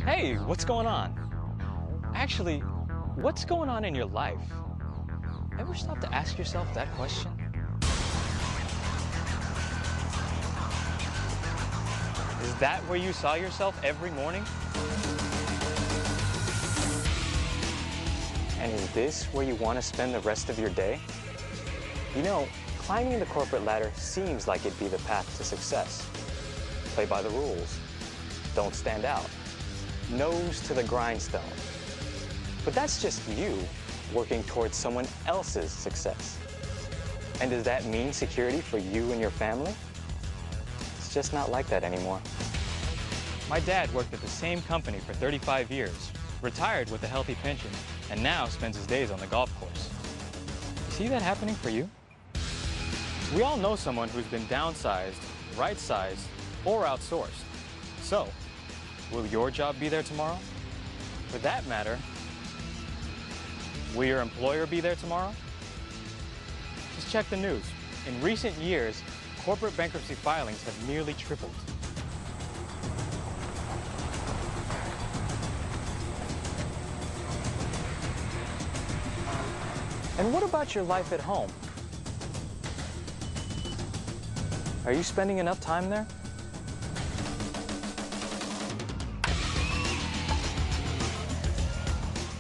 Hey, what's going on? Actually, what's going on in your life? Ever stop to ask yourself that question? Is that where you saw yourself every morning? And is this where you want to spend the rest of your day? You know, climbing the corporate ladder seems like it'd be the path to success. Play by the rules. Don't stand out. Nose to the grindstone. But that's just you working towards someone else's success. And does that mean security for you and your family? It's just not like that anymore. My dad worked at the same company for 35 years, retired with a healthy pension, and now spends his days on the golf course. You see that happening for you? We all know someone who's been downsized, right-sized, or outsourced. So, will your job be there tomorrow? For that matter, will your employer be there tomorrow? Just check the news. In recent years, corporate bankruptcy filings have nearly tripled. And what about your life at home? Are you spending enough time there?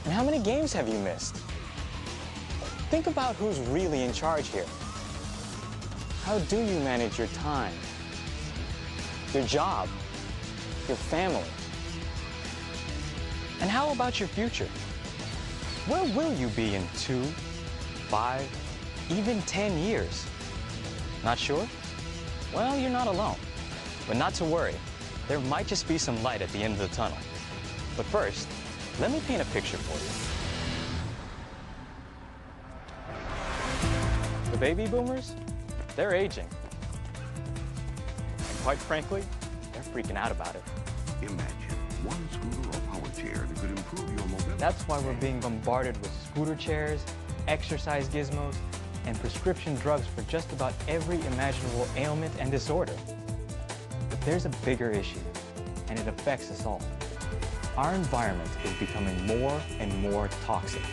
And how many games have you missed? Think about who's really in charge here. How do you manage your time, your job, your family? And how about your future? Where will you be in 2, 5, even 10 years? Not sure? Well, you're not alone. But not to worry. There might just be some light at the end of the tunnel. But first, let me paint a picture for you. The baby boomers, they're aging. And quite frankly, they're freaking out about it. Imagine one scooter or power chair that could improve your mobility. That's why we're being bombarded with scooter chairs, exercise gizmos, and prescription drugs for just about every imaginable ailment and disorder. But there's a bigger issue, and it affects us all. Our environment is becoming more and more toxic.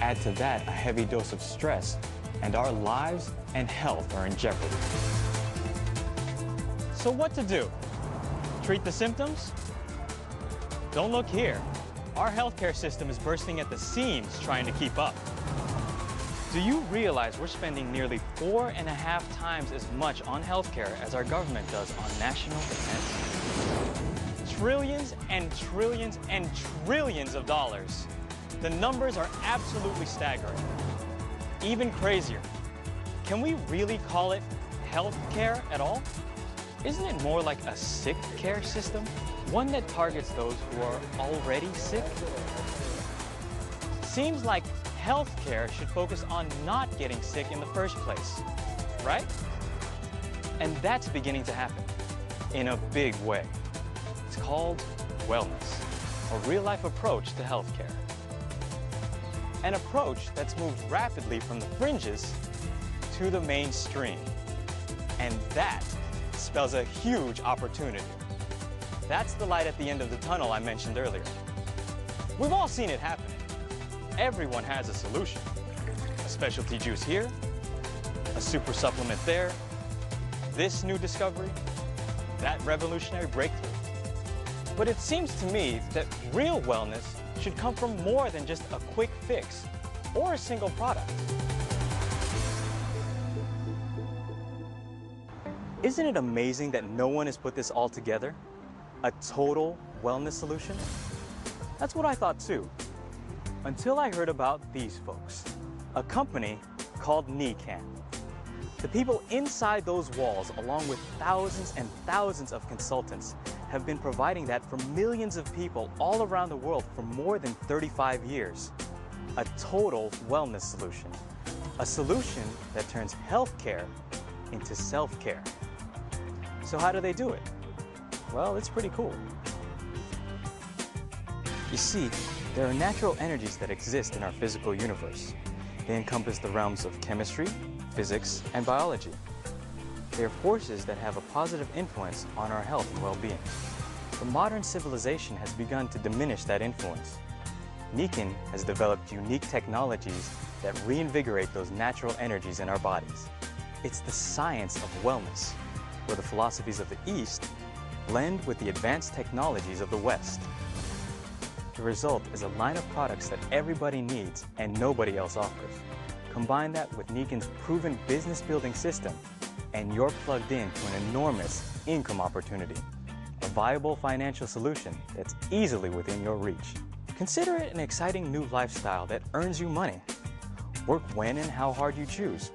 Add to that a heavy dose of stress, and our lives and health are in jeopardy. So what to do? Treat the symptoms? Don't look here. Our healthcare system is bursting at the seams trying to keep up. Do you realize we're spending nearly 4.5 times as much on healthcare as our government does on national defense? Trillions and trillions and trillions of dollars. The numbers are absolutely staggering. Even crazier. Can we really call it healthcare at all? Isn't it more like a sick care system? One that targets those who are already sick? Seems like healthcare should focus on not getting sick in the first place, right? And that's beginning to happen in a big way. It's called wellness, a real-life approach to healthcare. An approach that's moved rapidly from the fringes to the mainstream. And that spells a huge opportunity. That's the light at the end of the tunnel I mentioned earlier. We've all seen it happen. Everyone has a solution. A specialty juice here, a super supplement there, this new discovery, that revolutionary breakthrough. But it seems to me that real wellness should come from more than just a quick fix or a single product. Isn't it amazing that no one has put this all together? A total wellness solution? That's what I thought too. Until I heard about these folks, a company called NECAN. The people inside those walls, along with thousands and thousands of consultants, have been providing that for millions of people all around the world for more than 35 years. A total wellness solution. A solution that turns healthcare into self-care. So how do they do it? Well, it's pretty cool. You see, there are natural energies that exist in our physical universe. They encompass the realms of chemistry, physics, and biology. They are forces that have a positive influence on our health and well-being. But modern civilization has begun to diminish that influence. Nikan has developed unique technologies that reinvigorate those natural energies in our bodies. It's the science of wellness, where the philosophies of the East blend with the advanced technologies of the West. The result is a line of products that everybody needs and nobody else offers. Combine that with Nikan's proven business-building system, and you're plugged into an enormous income opportunity, a viable financial solution that's easily within your reach. Consider it an exciting new lifestyle that earns you money. Work when and how hard you choose,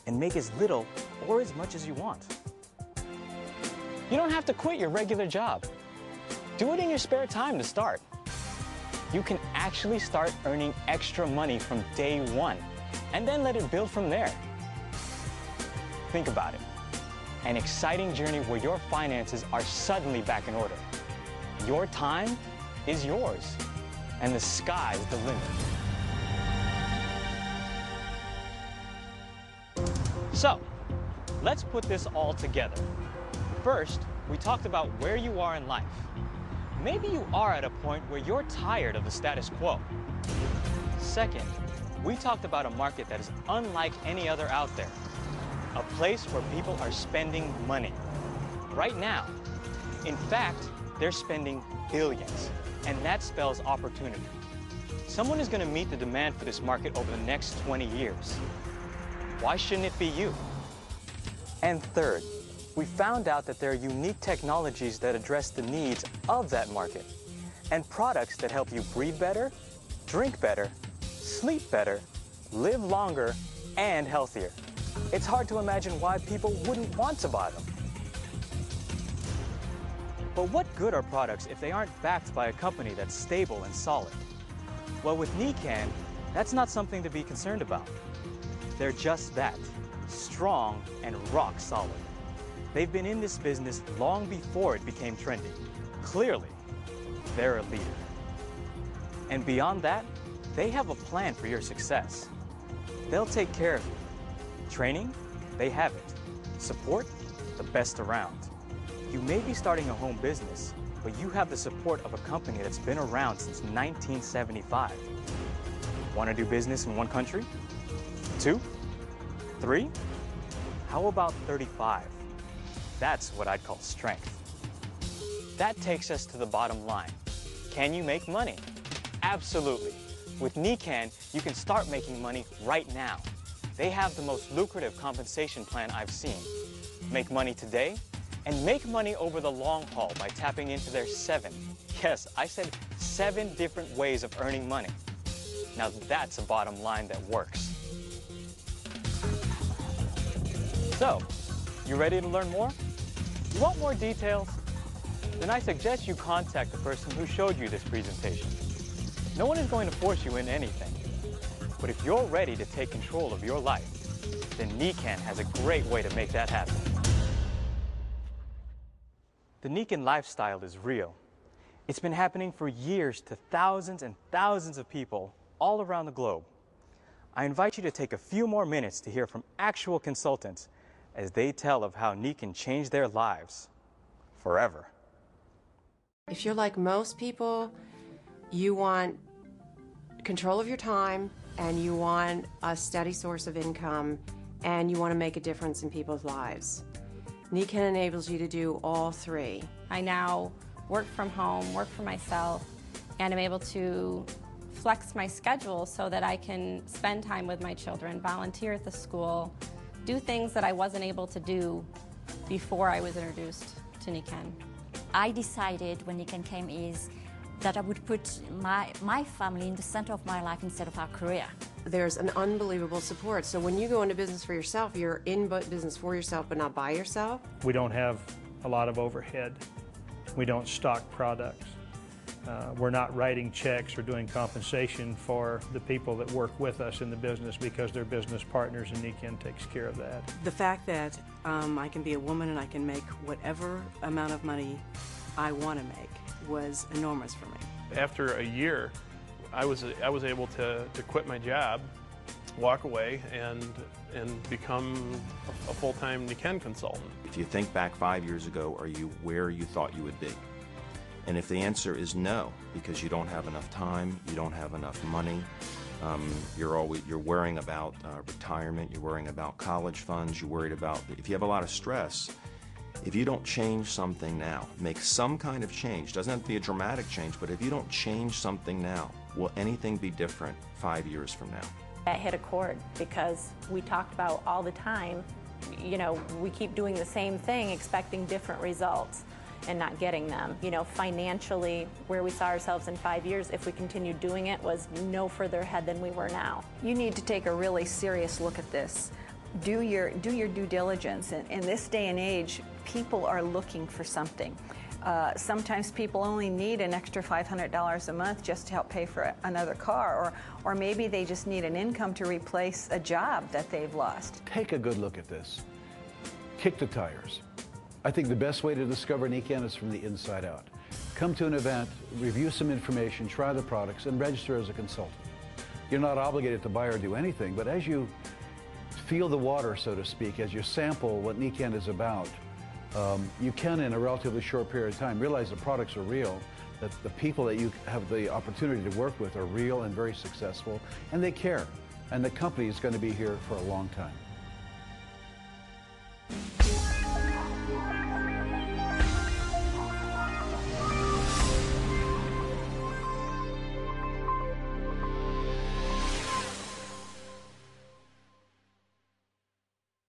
and make as little or as much as you want. You don't have to quit your regular job. Do it in your spare time to start. You can actually start earning extra money from day one, and then let it build from there. Think about it. An exciting journey where your finances are suddenly back in order. Your time is yours, and the sky's the limit. So, let's put this all together. First, we talked about where you are in life. Maybe you are at a point where you're tired of the status quo. Second, we talked about a market that is unlike any other out there. A place where people are spending money. Right now. In fact, they're spending billions, and that spells opportunity. Someone is going to meet the demand for this market over the next 20 years. Why shouldn't it be you? And third, we found out that there are unique technologies that address the needs of that market, and products that help you breathe better, drink better, sleep better, live longer, and healthier. It's hard to imagine why people wouldn't want to buy them. But what good are products if they aren't backed by a company that's stable and solid? Well, with Nikan, that's not something to be concerned about. They're just that, strong and rock solid. They've been in this business long before it became trendy. Clearly, they're a leader. And beyond that, they have a plan for your success. They'll take care of you. Training, they have it. Support, the best around. You may be starting a home business, but you have the support of a company that's been around since 1975. Want to do business in one country? 2? 3? How about 35? That's what I'd call strength. That takes us to the bottom line. Can you make money? Absolutely. With Nikan, you can start making money right now. They have the most lucrative compensation plan I've seen. Make money today, and make money over the long haul by tapping into their 7, yes, I said 7 different ways of earning money. Now that's a bottom line that works. So, you ready to learn more? You want more details? Then I suggest you contact the person who showed you this presentation. No one is going to force you into anything. But if you're ready to take control of your life, then Nikan has a great way to make that happen. The Nikan lifestyle is real. It's been happening for years to thousands and thousands of people all around the globe. I invite you to take a few more minutes to hear from actual consultants as they tell of how Nikan changed their lives forever. If you're like most people, you want control of your time, and you want a steady source of income, and you want to make a difference in people's lives. Nikan enables you to do all 3. I now work from home, work for myself, and I'm able to flex my schedule so that I can spend time with my children, volunteer at the school, do things that I wasn't able to do before I was introduced to Nikan. I decided when Nikan came is that I would put my family in the center of my life instead of our career. There's an unbelievable support. So when you go into business for yourself, you're in business for yourself, but not by yourself. We don't have a lot of overhead. We don't stock products. We're not writing checks or doing compensation for the people that work with us in the business because they're business partners, and Nikan takes care of that. The fact that I can be a woman and I can make whatever amount of money I want to make was enormous for me. After a year, I was able to quit my job, walk away, and become a full-time Nikan consultant. If you think back 5 years ago, are you where you thought you would be? And if the answer is no, because you don't have enough time, you don't have enough money, you're worrying about retirement, you're worrying about college funds, you're worried about, if you have a lot of stress, if you don't change something now, make some kind of change, doesn't have to be a dramatic change, but if you don't change something now, will anything be different 5 years from now? That hit a chord because we talked about all the time, you know, we keep doing the same thing expecting different results and not getting them. You know, financially, where we saw ourselves in 5 years, if we continued doing it, was no further ahead than we were now. You need to take a really serious look at this. Do your due diligence. In this day and age, people are looking for something. Sometimes people only need an extra $500 a month just to help pay for another car, or maybe they just need an income to replace a job that they've lost. Take a good look at this. Kick the tires. I think the best way to discover NECAN is from the inside out. Come to an event, review some information, try the products, and register as a consultant. You're not obligated to buy or do anything, but as you feel the water, so to speak, as you sample what NECAN is about, you can, in a relatively short period of time, realize the products are real, that the people that you have the opportunity to work with are real and very successful, and they care. And the company is going to be here for a long time.